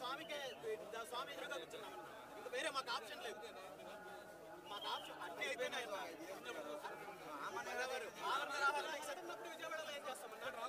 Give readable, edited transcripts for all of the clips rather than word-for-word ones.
స్వామికే స్వామి ఎదురుగా కూర్చున్నాం. ఇంకా వేరే మాకు ఆప్షన్ లేదు. మాకు ఆప్షన్ అన్నీ అయిపోయినాయి. విజయవాడలో ఏం చేస్తామన్నారు?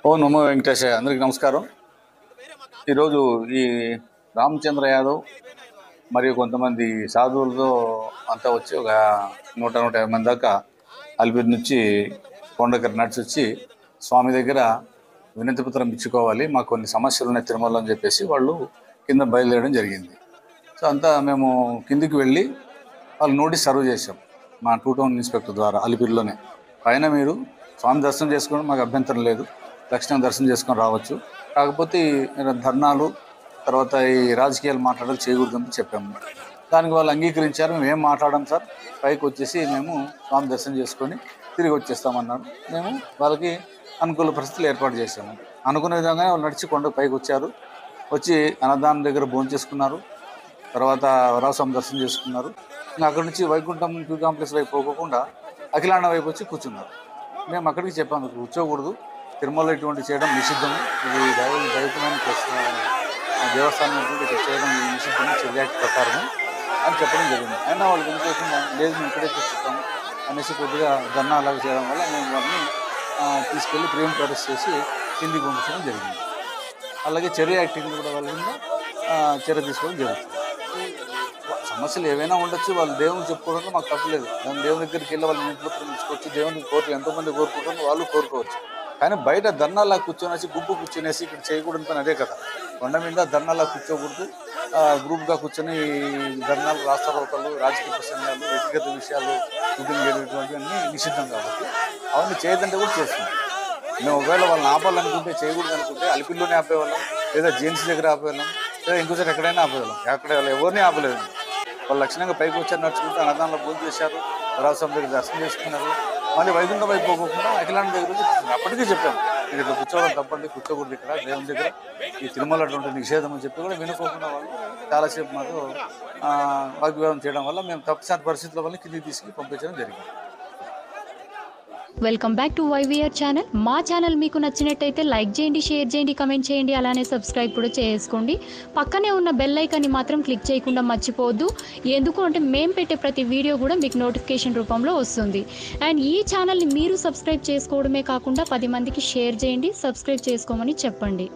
ఓ నమో వెంకటేశయ్య. అందరికి నమస్కారం. ఈరోజు ఈ రామచంద్ర యాదవ్ మరియు కొంతమంది సాధువులతో అంతా వచ్చి ఒక 100-150 మంది దాకా అలిపిరి నుంచి కొండకరి నడిచి వచ్చి స్వామి దగ్గర వినతి పత్రం ఇచ్చుకోవాలి, మాకు కొన్ని సమస్యలు ఉన్నాయి తిరుమల అని చెప్పేసి వాళ్ళు కింద బయలుదేరడం జరిగింది. సో అంతా మేము కిందికి వెళ్ళి వాళ్ళు నోటీస్ సర్వ్ చేసాం మా 2 టౌన్ ఇన్స్పెక్టర్ ద్వారా అలిపిరిలోనే. పైన మీరు స్వామి దర్శనం చేసుకోవడం మాకు అభ్యంతరం లేదు, లక్షణం దర్శనం చేసుకొని రావచ్చు, కాకపోతే ధర్నాలు తర్వాత ఈ రాజకీయాలు మాట్లాడాలి చేయకూడదని చెప్పాము. దానికి వాళ్ళు అంగీకరించారు. మేము ఏం మాట్లాడాం సార్, పైకి వచ్చేసి మేము స్వామి దర్శనం చేసుకొని తిరిగి వచ్చేస్తామన్నారు. మేము వాళ్ళకి అనుకూల పరిస్థితులు ఏర్పాటు చేశాము. అనుకున్న విధంగానే వాళ్ళు నడిచి కొండ పైకి వచ్చారు. వచ్చి అన్నదానం దగ్గర భోజనం చేసుకున్నారు. తర్వాత వరాస్వామి దర్శనం చేసుకున్నారు. ఇంకా అక్కడి నుంచి వైకుంఠం క్యూ కాంప్లెక్స్ వైపు పోకుండా అఖిలాండ వైపు వచ్చి కూర్చున్నారు. మేము అక్కడికి చెప్పాము, కూర్చోకూడదు, తిరుమల ఇటువంటి చేయడం నిషిద్ధం, ఇది దైవమైన దేవస్థానం ఇక్కడ చేయడం నిషిద్ధం చర్యాక్ట్ ప్రకారం అని చెప్పడం జరిగింది. అయినా వాళ్ళు వినిపోకుండా లేదు మేము ఇక్కడే కూర్చుంటాము అనేసి కొద్దిగా ధర్నా అలాగా చేయడం వల్ల మేము వారిని తీసుకెళ్ళి ప్రివెంటివ్ అరెస్ట్ చేసి కిందికి పంపించడం జరిగింది. అలాగే చర్య యాక్టింగ్ కూడా వాళ్ళ మీద చర్య తీసుకోవడం జరుగుతుంది. సమస్యలు ఏవైనా ఉండొచ్చు, వాళ్ళు దేవుని చెప్పుకోవడంలో మాకు తప్పలేదు. దాని దేవుని దగ్గరికి వెళ్ళి వాళ్ళు ఇంట్లో ప్రేమించుకోవచ్చు, దేవుని కోరికలు ఎంతోమంది కోరుకుంటారో వాళ్ళు కోరుకోవచ్చు. కానీ బయట ధర్నాలా కూర్చొనేసి గుంపు కూర్చొనేసి ఇక్కడ చేయకూడదు పని అదే కదా. కొండ మీద ధర్నాలా కూర్చోకూడదు, గ్రూప్గా కూర్చొని ధర్నాలు, రాస్తారోకలు, రాజకీయ ప్రసంగాలు, వ్యక్తిగత విషయాలు షూటింగ్ చేయటువంటివన్నీ నిషిద్ధం కాబట్టి అవన్నీ చేయదంటే కూడా చేస్తున్నాం. మేము ఒకవేళ వాళ్ళని ఆపాలనుకుంటే, చేయకూడదు అనుకుంటే అలిపిల్లోనే ఆపేవాళ్ళం, లేదా జేఎన్సీ దగ్గర ఆపేవాళ్ళం, లేదా ఇంకోసారి ఎక్కడైనా ఆపేవాళ్ళం. ఎక్కడ ఎవరిని ఆపలేదు. వాళ్ళు లక్షణంగా పైకి వచ్చారు, నడుచుకుంటూ అన్నదానంలో భోజనం చేశారు, వరాస్వామి దగ్గర దర్శనం చేసుకున్నారు. మళ్ళీ వైకుంఠం వైపు పోకుండా అఖిలాండ దగ్గర వచ్చి అప్పటికీ చెప్పాము, ఇక్కడ కూర్చోవడం తప్పండి, కూర్చోకూడదు ఇక్కడ దేవుని దగ్గర, ఈ తిరుమల అటువంటి నిషేధం అని చెప్పి కూడా వినుకోకుండా వాళ్ళు చాలాసేపు మాకు వాగ్వివాదం చేయడం వల్ల మేము తప్పనిసరి పరిస్థితుల వల్ల కిందికి తీసుకుని పంపించడం జరిగింది. Welcome back to YVR channel. మా ఛానల్ మీకు నచ్చినట్టయితే లైక్ చేయండి, షేర్ చేయండి, కమెంట్ చేయండి, అలానే సబ్స్క్రైబ్ కూడా చేసుకోండి. పక్కనే ఉన్న బెల్ ఐకాన్ని మాత్రం క్లిక్ చేయకుండా మర్చిపోవద్దు. ఎందుకు అంటే మేము పెట్టే ప్రతి వీడియో కూడా మీకు నోటిఫికేషన్ రూపంలో వస్తుంది. అండ్ ఈ ఛానల్ని మీరు సబ్స్క్రైబ్ చేసుకోవడమే కాకుండా 10 మందికి షేర్ చేయండి, సబ్స్క్రైబ్ చేసుకోమని చెప్పండి.